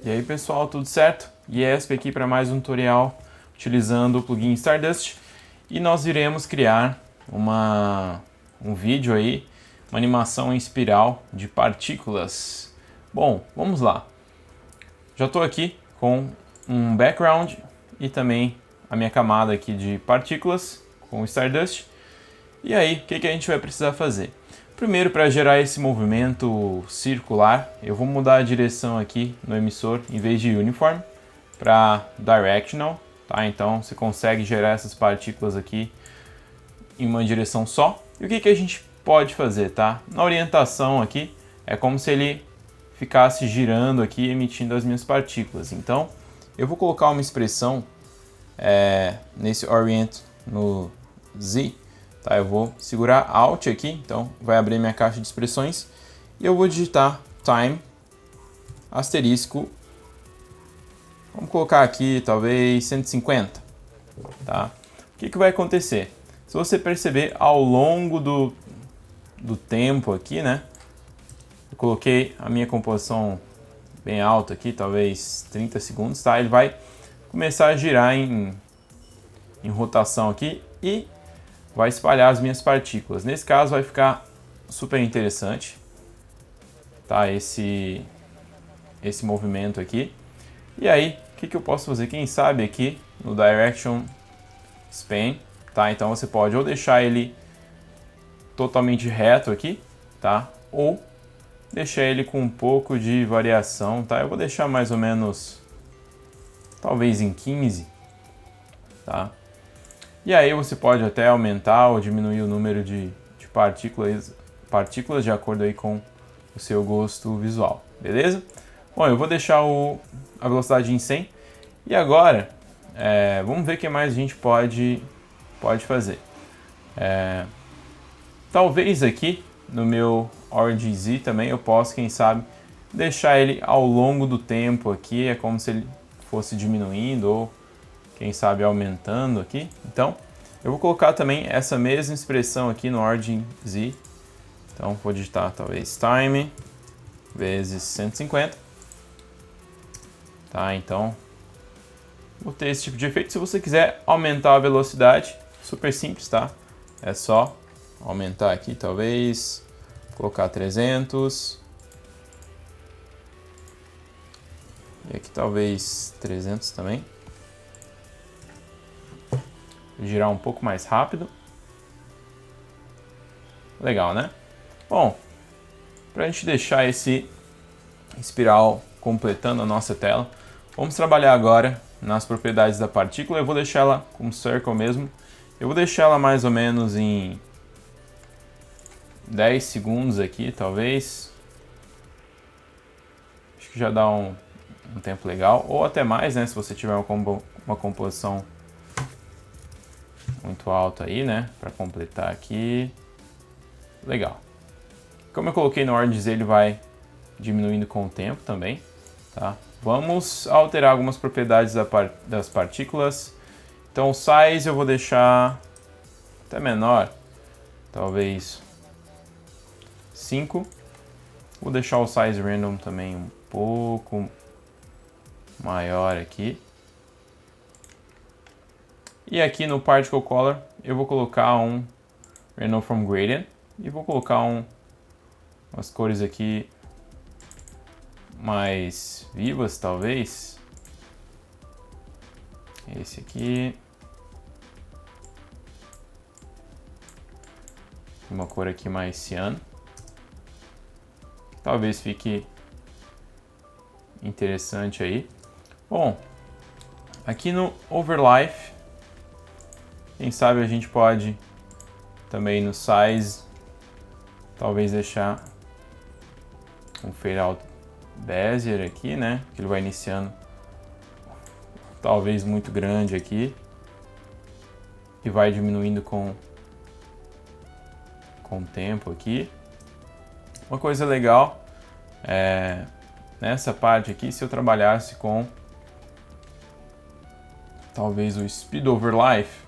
E aí pessoal, tudo certo? Iesp aqui para mais um tutorial utilizando o plugin Stardust, e nós iremos criar um vídeo aí, uma animação em espiral de partículas. Bom, vamos lá. Já estou aqui com um background e também a minha camada aqui de partículas com o Stardust. E aí, o que a gente vai precisar fazer? Primeiro, para gerar esse movimento circular, eu vou mudar a direção aqui no emissor, em vez de Uniform, para Directional, tá? Então você consegue gerar essas partículas aqui em uma direção só. E o que a gente pode fazer, tá? Na orientação aqui, é como se ele ficasse girando aqui, emitindo as minhas partículas. Então, eu vou colocar uma expressão nesse Orient no Z. Tá, eu vou segurar Alt aqui, então vai abrir minha caixa de expressões e eu vou digitar time asterisco, vamos colocar aqui talvez 150, tá? O que vai acontecer? Se você perceber ao longo do tempo aqui, né? Eu coloquei a minha composição bem alta aqui, talvez 30 segundos, tá? Ele vai começar a girar em rotação aqui e vai espalhar as minhas partículas. Nesse caso vai ficar super interessante, tá? Esse movimento aqui. E aí, o que eu posso fazer? Quem sabe aqui no Direction Span, tá? Então você pode ou deixar ele totalmente reto aqui, tá? Ou deixar ele com um pouco de variação, tá? Eu vou deixar mais ou menos, talvez em 15, tá? E aí você pode até aumentar ou diminuir o número de partículas de acordo aí com o seu gosto visual, beleza? Bom, eu vou deixar a velocidade em 100 e agora vamos ver o que mais a gente pode fazer. Talvez aqui no meu Origin Z também eu possa, quem sabe, deixar ele ao longo do tempo aqui, é como se ele fosse diminuindo ou quem sabe aumentando aqui. Então, eu vou colocar também essa mesma expressão aqui no Origin Z. Então, vou digitar talvez time vezes 150. Tá, então, vou ter esse tipo de efeito. Se você quiser aumentar a velocidade, super simples, tá? É só aumentar aqui, talvez, colocar 300. E aqui talvez 300 também. Girar um pouco mais rápido. Legal, né? Bom, para a gente deixar esse espiral completando a nossa tela, vamos trabalhar agora nas propriedades da partícula. Eu vou deixar ela com circle mesmo. Eu vou deixar ela mais ou menos em 10 segundos aqui, talvez. Acho que já dá um tempo legal, ou até mais, né? Se você tiver uma composição muito alto aí, né, para completar aqui. Legal. Como eu coloquei no Origin Z, ele vai diminuindo com o tempo também, tá? Vamos alterar algumas propriedades das partículas. Então o size eu vou deixar até menor, talvez 5. Vou deixar o size random também um pouco maior aqui. E aqui no Particle Color eu vou colocar um Random from Gradient e vou colocar umas cores aqui mais vivas, talvez. Esse aqui. Uma cor aqui mais ciano. Talvez fique interessante aí. Bom, aqui no Overlife, quem sabe a gente pode também no Size, talvez deixar um Fade Out Bezier aqui, né? Que ele vai iniciando talvez muito grande aqui e vai diminuindo com o tempo aqui. Uma coisa legal nessa parte aqui, se eu trabalhasse com talvez o Speed Over Life,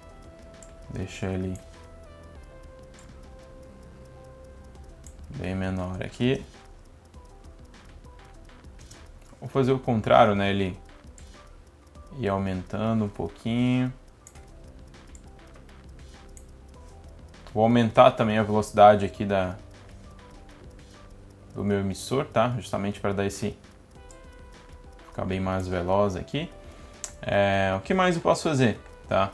deixa ele bem menor aqui. Vou fazer o contrário, né? Ele ir aumentando um pouquinho. Vou aumentar também a velocidade aqui do meu emissor, tá? Justamente para dar esse ficar bem mais veloz aqui. O que mais eu posso fazer, tá?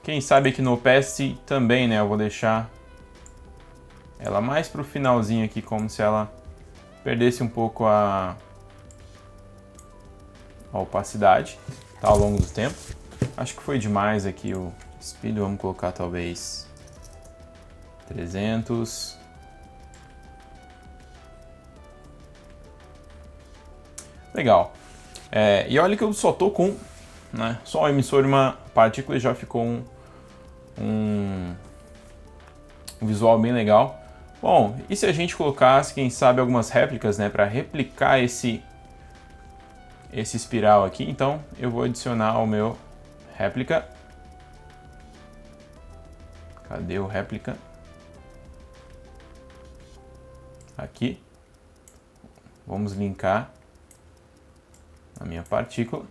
Quem sabe aqui no opacity também, né? Eu vou deixar ela mais pro finalzinho aqui, como se ela perdesse um pouco a opacidade, tá? Ao longo do tempo. Acho que foi demais aqui o speed, vamos colocar talvez 300. Legal. E olha que eu só tô com, né, só o emissor e uma partícula e já ficou um visual bem legal. Bom, e se a gente colocasse, quem sabe, algumas réplicas, né, para replicar esse espiral aqui? Então eu vou adicionar o meu réplica. Cadê o réplica? Aqui. Vamos linkar a minha partícula.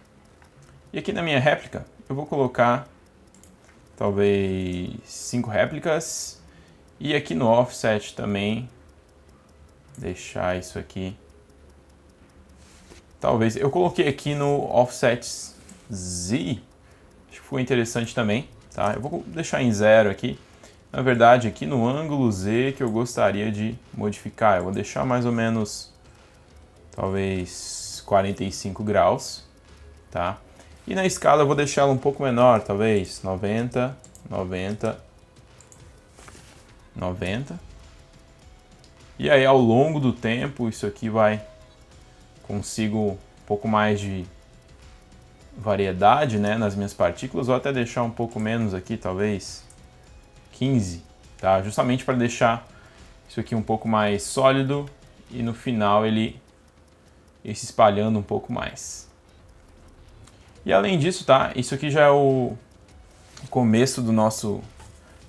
E aqui na minha réplica eu vou colocar talvez 5 réplicas. E aqui no offset também deixar isso aqui. Talvez eu coloquei aqui no offset Z. Acho que foi interessante também, tá? Eu vou deixar em 0 aqui. Na verdade, aqui no ângulo Z que eu gostaria de modificar, eu vou deixar mais ou menos talvez 45 graus, tá? E na escala eu vou deixar ela um pouco menor, talvez 90, 90, 90. E aí ao longo do tempo isso aqui consigo um pouco mais de variedade, né, nas minhas partículas, ou até deixar um pouco menos aqui, talvez 15, tá? Justamente para deixar isso aqui um pouco mais sólido e no final ele ir se espalhando um pouco mais. E além disso, tá? Isso aqui já é o começo do nosso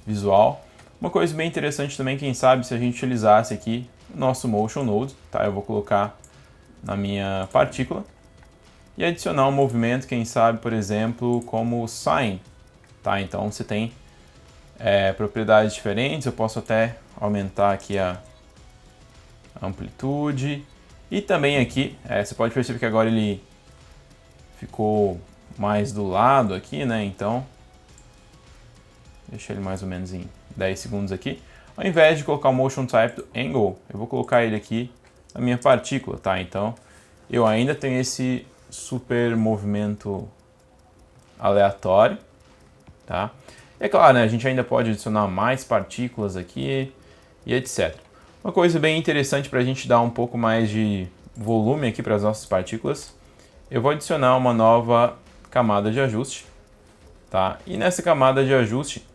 visual. Uma coisa bem interessante também, quem sabe, se a gente utilizasse aqui o nosso Motion Node, tá? Eu vou colocar na minha partícula e adicionar um movimento, quem sabe, por exemplo, como o Sine, tá? Então você tem propriedades diferentes, eu posso até aumentar aqui a amplitude e também aqui, você pode perceber que agora ele ficou mais do lado aqui, né? Então, deixa ele mais ou menos em 10 segundos aqui. Ao invés de colocar o Motion Type do Angle, eu vou colocar ele aqui na minha partícula, tá? Então, eu ainda tenho esse super movimento aleatório, tá? É claro, né, a gente ainda pode adicionar mais partículas aqui e etc. Uma coisa bem interessante para a gente dar um pouco mais de volume aqui para as nossas partículas, eu vou adicionar uma nova camada de ajuste, tá? E nessa camada de ajuste,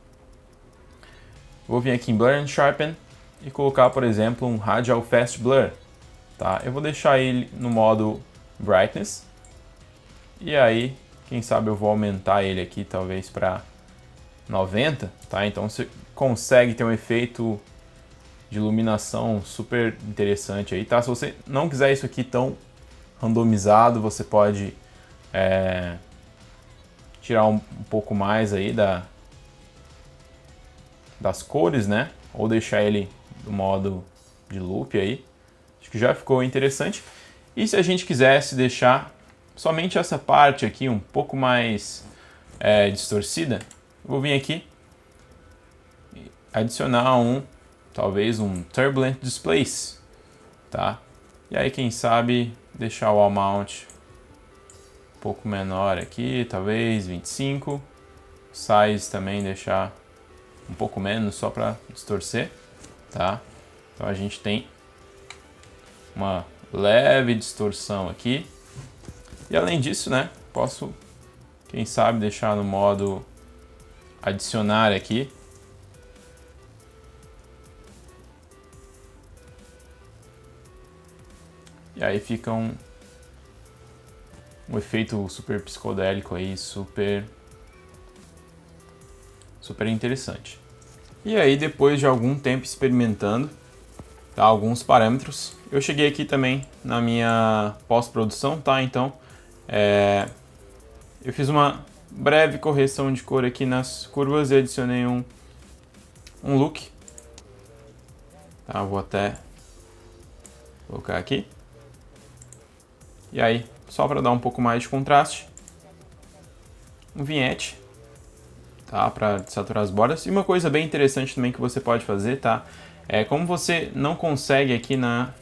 vou vir aqui em Blur and Sharpen e colocar, por exemplo, um Radial Fast Blur, tá? Eu vou deixar ele no modo Brightness e aí, quem sabe eu vou aumentar ele aqui talvez para 90, tá? Então você consegue ter um efeito de iluminação super interessante aí, tá? Se você não quiser isso aqui tão randomizado, você pode tirar um pouco mais aí das cores, né? Ou deixar ele no modo de loop aí. Acho que já ficou interessante. E se a gente quisesse deixar somente essa parte aqui um pouco mais distorcida, eu vou vir aqui e adicionar talvez um Turbulent Displace, tá? E aí, quem sabe, deixar o Wall Mount um pouco menor aqui, talvez 25. Size também deixar um pouco menos, só para distorcer, tá? Então a gente tem uma leve distorção aqui. E além disso, né, posso, quem sabe, deixar no modo adicionar aqui. E aí fica um efeito super psicodélico aí, super interessante. E aí, depois de algum tempo experimentando, tá? Alguns parâmetros. Eu cheguei aqui também na minha pós-produção, tá? Então, eu fiz uma breve correção de cor aqui nas curvas e adicionei um look. Tá? Vou até colocar aqui. E aí, só para dar um pouco mais de contraste, um vinhete, tá? Para saturar as bordas. E uma coisa bem interessante também que você pode fazer, tá? É como você não consegue aqui nas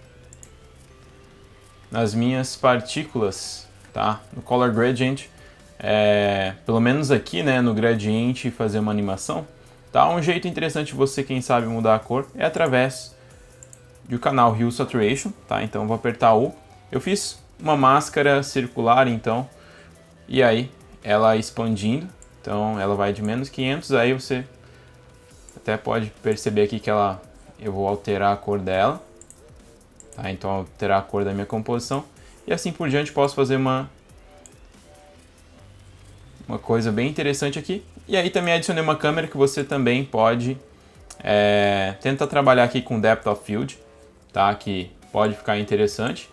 minhas partículas, tá? No Color Gradient, pelo menos aqui, né, no gradiente, fazer uma animação, tá? Um jeito interessante de você, quem sabe, mudar a cor é através do canal Hue Saturation, tá? Então vou apertar U. Eu fiz uma máscara circular, então, e aí ela expandindo, então ela vai de menos 500, aí você até pode perceber aqui que eu vou alterar a cor dela, tá? Então alterar a cor da minha composição e assim por diante. Posso fazer uma coisa bem interessante aqui. E aí também adicionei uma câmera que você também pode tentar trabalhar aqui com Depth of Field, tá? Que pode ficar interessante.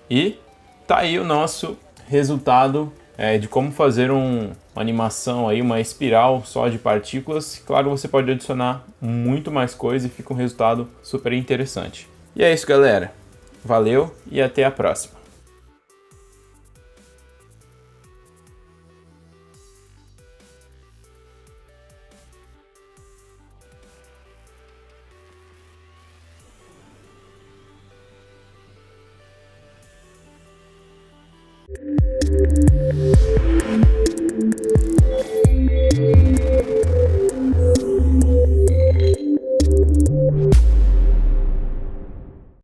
E tá aí o nosso resultado de como fazer uma animação aí, uma espiral só de partículas. Claro, você pode adicionar muito mais coisa e fica um resultado super interessante. E é isso, galera. Valeu e até a próxima.